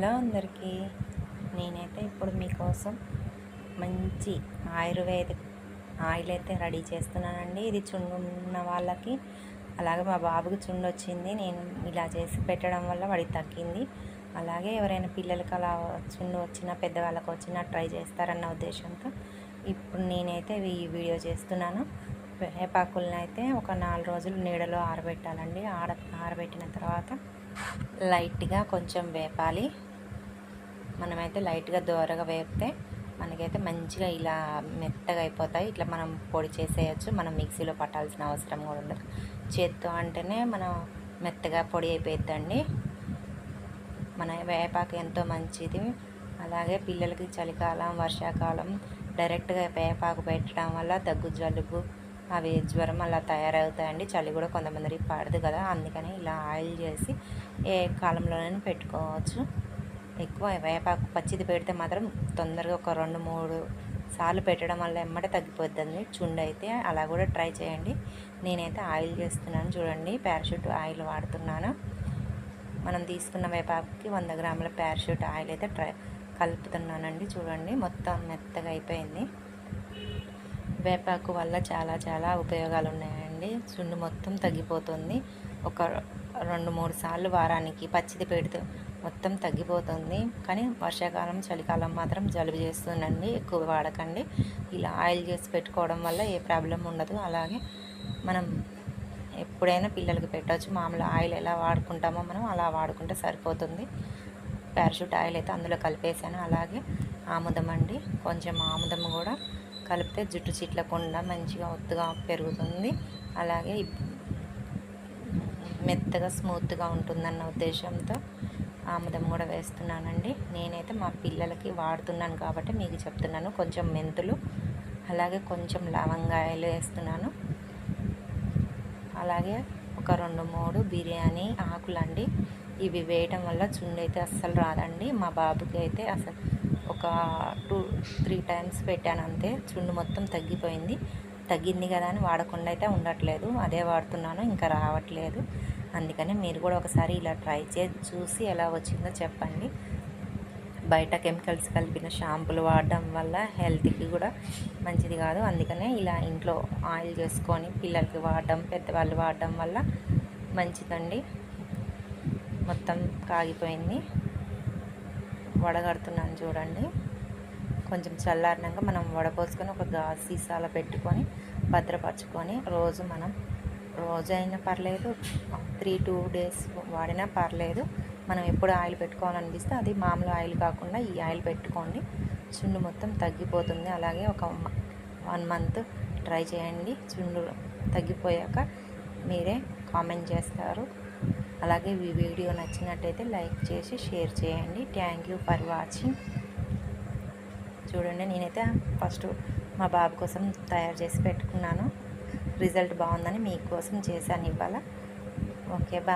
Hello అందరికీ. నేనైతే ఇప్పుడు మీకోసం మంచి ఆయుర్వేదిక్ ఆయిల్ అయితే రెడీ చేస్తున్నానండి. ఇది చుండు ఉన్న వాళ్ళకి, అలాగే మా బాబుకి చుండు వచ్చింది. నేను ఇలా చేసి పెట్టడం వల్ల వాడికి తగ్గింది. అలాగే ఎవరైనా పిల్లలకి అలా చుండు వచ్చినా, పెద్దవాళ్ళకి వచ్చినా ట్రై చేస్తారన్న ఉద్దేశంతో ఇప్పుడు నేనైతే ఈ వీడియో చేస్తున్నాను. వేపాకులను అయితే ఒక 4 రోజులు నీడలో ఆరబెట్టాలండి. ఆరబెట్టిన తర్వాత లైట్గా కొంచెం వేపాలి. మనమైతే లైట్గా దోరగా వేపితే మనకైతే మంచిగా ఇలా మెత్తగా అయిపోతాయి. ఇట్లా మనం పొడి చేసేయచ్చు. మనం మిక్సీలో పట్టాల్సిన అవసరం కూడా ఉండదు. చేత్తో అంటేనే మనం మెత్తగా పొడి అయిపోయిద్దండి. మన వేపాకు ఎంతో మంచిది. అలాగే పిల్లలకి చలికాలం, వర్షాకాలం డైరెక్ట్గా వేపాకు పెట్టడం వల్ల దగ్గు, జలుబు, అవి జ్వరం అలా తయారవుతాయండి. చలి కూడా కొంతమందికి పడదు కదా, అందుకని ఇలా ఆయిల్ చేసి ఏ కాలంలోనైనా పెట్టుకోవచ్చు. ఎక్కువ వేపాకు పచ్చిది పెడితే మాత్రం తొందరగా ఒక 2-3 సార్లు పెట్టడం వల్ల ఎమ్మటే తగ్గిపోద్దండి చుండు అయితే. అలా కూడా ట్రై చేయండి. నేనైతే ఆయిల్ చేస్తున్నాను చూడండి. పారాషూట్ ఆయిల్ వాడుతున్నాను. మనం తీసుకున్న వేపాకుకి 100 గ్రాముల పారాషూట్ ఆయిల్ అయితే కలుపుతున్నానండి. చూడండి మొత్తం మెత్తగా అయిపోయింది. వేపాకు వల్ల చాలా ఉపయోగాలు ఉన్నాయండి. చుండు మొత్తం తగ్గిపోతుంది. ఒక 2-3 సార్లు వారానికి పచ్చిది పెడితే మొత్తం తగ్గిపోతుంది. కానీ వర్షాకాలం, చలికాలం మాత్రం జలుబు చేస్తుందండి. ఎక్కువ వాడకండి. ఇలా ఆయిల్ చేసి పెట్టుకోవడం వల్ల ఏ ప్రాబ్లం ఉండదు. అలాగే మనం ఎప్పుడైనా పిల్లలకి పెట్టవచ్చు. మామూలు ఆయిల్ ఎలా వాడుకుంటామో మనం అలా వాడుకుంటే సరిపోతుంది. పారాషూట్ ఆయిల్ అయితే అందులో కలిపేసాను. అలాగే ఆముదం అండి, కొంచెం ఆముదం కూడా కలిపితే జుట్టు చిట్లకుండా మంచిగా ఒత్తుగా పెరుగుతుంది. అలాగే మెత్తగా స్మూత్గా ఉంటుందన్న ఉద్దేశంతో ఆముదం కూడా వేస్తున్నానండి. నేనైతే మా పిల్లలకి వాడుతున్నాను కాబట్టి మీకు చెప్తున్నాను. కొంచెం మెంతులు, అలాగే కొంచెం లవంగాయలు వేస్తున్నాను. అలాగే ఒక 2-3 బిర్యానీ ఆకులండి. ఇవి వేయటం వల్ల చుండు అయితే అస్సలు రాదండి. మా బాబుకి అయితే అసలు ఒక 2-3 టైమ్స్ పెట్టాను అంతే. చుండు మొత్తం తగ్గిపోయింది. తగ్గింది కదా అని వాడకుండా అయితే ఉండట్లేదు. అదే వాడుతున్నాను, ఇంకా రావట్లేదు. అందుకని మీరు కూడా ఒకసారి ఇలా ట్రై చేసి చూసి ఎలా వచ్చిందో చెప్పండి. బయట కెమికల్స్ కలిపిన షాంపూలు వాడడం వల్ల హెల్త్కి కూడా మంచిది కాదు. అందుకనే ఇలా ఇంట్లో ఆయిల్ చేసుకొని పిల్లలకి వాడడం, పెద్దవాళ్ళు వాడడం వల్ల మంచిదండి. మొత్తం కాగిపోయింది. వడగడుతున్నాను చూడండి. కొంచెం చల్లారినాక మనం వడపోసుకొని ఒక గాజు సీసాలో పెట్టుకొని భద్రపరచుకొని రోజైనా పర్లేదు, 3-2 డేస్ వాడినా పర్లేదు. మనం ఎప్పుడు ఆయిల్ పెట్టుకోవాలనిపిస్తే అది మామూలు ఆయిల్ కాకుండా ఈ ఆయిల్ పెట్టుకోండి. చుండు మొత్తం తగ్గిపోతుంది. అలాగే ఒక 1 మంత్ ట్రై చేయండి. చుండు తగ్గిపోయాక మీరే కామెంట్ చేస్తారు. అలాగే ఈ వీడియో నచ్చినట్టయితే లైక్ చేసి షేర్ చేయండి. Thank you for watching. చూడండి, నేనైతే ఫస్ట్ మా బాబు కోసం తయారు చేసి పెట్టుకున్నాను. రిజల్ట్ బాగుందని మీకోసం చేశాను ఇవాళ. Okay, bye.